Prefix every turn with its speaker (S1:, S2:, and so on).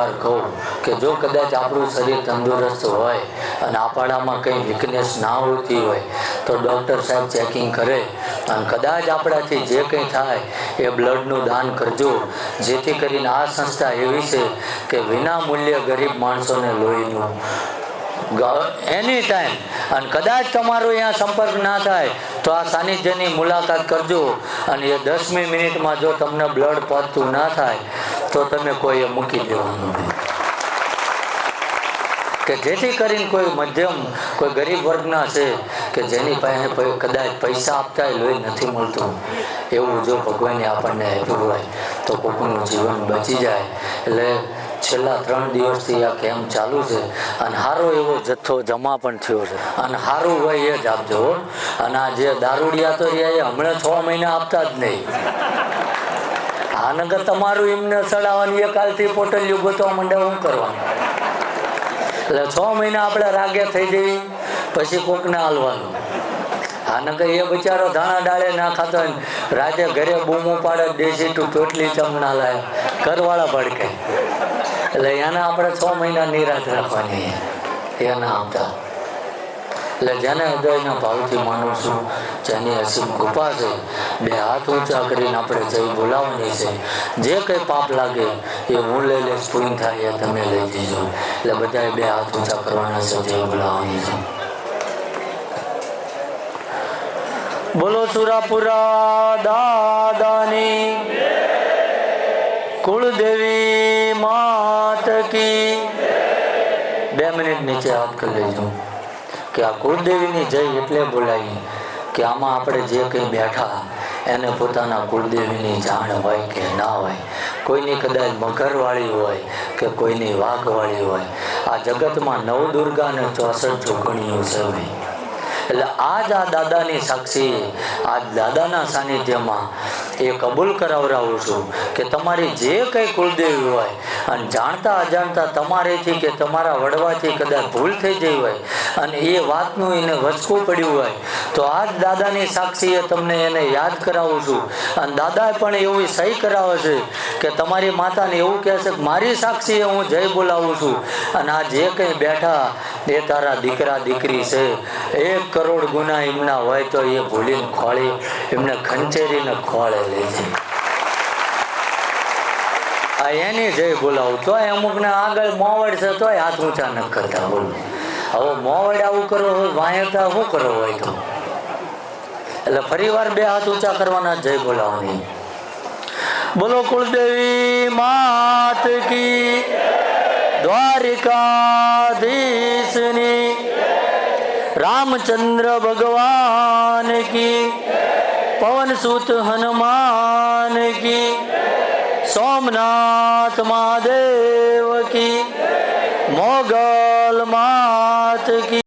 S1: વાર કહું કે જો કદાચ આપણું શરીર તંદુરસ્ત હોય અને આપણામાં કંઈ વીકનેસ ના હોતી હોય તો ડૉક્ટર સાહેબ ચેકિંગ કરે અને કદાચ આપણાથી જે કંઈ થાય એ બ્લડનું દાન કરજો, જેથી કરીને આ સંસ્થા એવી છે કે વિના મૂલ્યે ગરીબ માણસોને લોહીનું એની ટાઈમ, અને કદાચ તમારો અહીંયા સંપર્ક ના થાય તો આ સાનિધ્યની મુલાકાત કરજો. અને એ 10મી મિનિટમાં જો તમને બ્લડ પહોંચતું ના થાય તો તમે કોઈએ મૂકી દેવાનું નહીં, કે જેથી કરીને કોઈ મધ્યમ કોઈ ગરીબ વર્ગના છે કે જેની પાસે કદાચ પૈસા આપતા લોહી નથી મળતું, એવું જો ભગવાને આપણને આપ્યું હોય તો કોઈનું જીવન બચી જાય. એટલે છેલ્લા 3 દિવસથી આ કેમ્પ ચાલુ છે અને સારો એવો જથ્થો જમા પણ થયો છે, અને સારું હોય એ જ આપજો. અને આ જે દારૂડિયા તો રહ્યા એ હમણાં 6 મહિના આપતા જ નહીં. આ નગર તમારું એમને ચડાવવાની એ કાલથી પોટલિયું ગોતવા માંડે શું કરવાનું? એટલે 6 મહિના આપણે રાગે થઈ જઈ પછી કોકને હાલવાનું. આ નગર એ બિચારો ધાણા ડાળે ના ખાતો હોય રાતે ઘરે બૂમો પાડે દેશી તું ટોટલી ચમ ના લાય ઘરવાળા ભડકે. એટલે એના આપણે 6 મહિના નિરાશ રાખવાની એના આપતા. એટલે જેને હૃદયના ભાવથી માનું છું, જેની અસીમ કૃપા છે, 2 હાથ ઊંચા કરીને આપણે જઈ બોલાવવાની છે. જે કંઈ પાપ લાગે એ હું લઈ લઈશ, પૂરી થાય એ તમે લઈ જજો. એટલે બધાએ 2 હાથ ઊંચા કરવાના છે, જઈ બોલાવવાની છે. બોલો સુરાપુરા દાદાની, કુળદેવી માત કી. 2 મિનિટ નીચે હાથ કરી લેજો કે આ કુળદેવીની જય એટલે બોલાવી કે આમાં આપણે જે કંઈ બેઠા એને પોતાના કુળદેવીની જાણ હોય કે ના હોય. કોઈની કદાચ મગરવાળી હોય કે કોઈની વાઘવાળી હોય. આ જગતમાં 9 દુર્ગા અને 64 જોગણીઓ છે ભાઈ. એટલે આજ આ દાદાની સાક્ષી, આજ દાદાના સાનિધ્યમાં એ કબૂલ કરાવરાવું છું કે તમારી જે કંઈ કુળદેવી હોય અને જાણતા અજાણતા તમારેથી કે તમારા વડવાથી કદાચ ભૂલ થઈ ગઈ હોય અને એ વાતનું એને વચકું પડ્યું હોય તો આજ દાદાની સાક્ષીએ તમને એને યાદ કરાવું છું. અને દાદાએ પણ એવી સહી કરાવે છે કે તમારી માતાને એવું કહે છે કે મારી સાક્ષીએ હું જય બોલાવું છું અને આ જે કંઈ બેઠા એ તારા દીકરા દીકરી છે. 1 કરોડ ગુના એમના હોય તો એ ભૂલીને ખોળી એમને ખંચેરીને ખોળે લે છે. આ એની જય બોલાવું તોય અમુકને આગળ મોવડ છે તોય હાથ ઊંચા ન કરતા. બોલો હવે મોવડ આવું કરો હોય વાયતા શું કરો હોય તો? એટલે ફરી વાર 2 હાથ ઊંચા કરવાના, જય બોલાવવાની. બોલો કુળદેવી માત કી, દ્વારિકાધીશની, રામચંદ્ર ભગવાન કી, પવન સુત હનુમાન કી, સોમનાથ મહાદેવ की, मोगल मात की।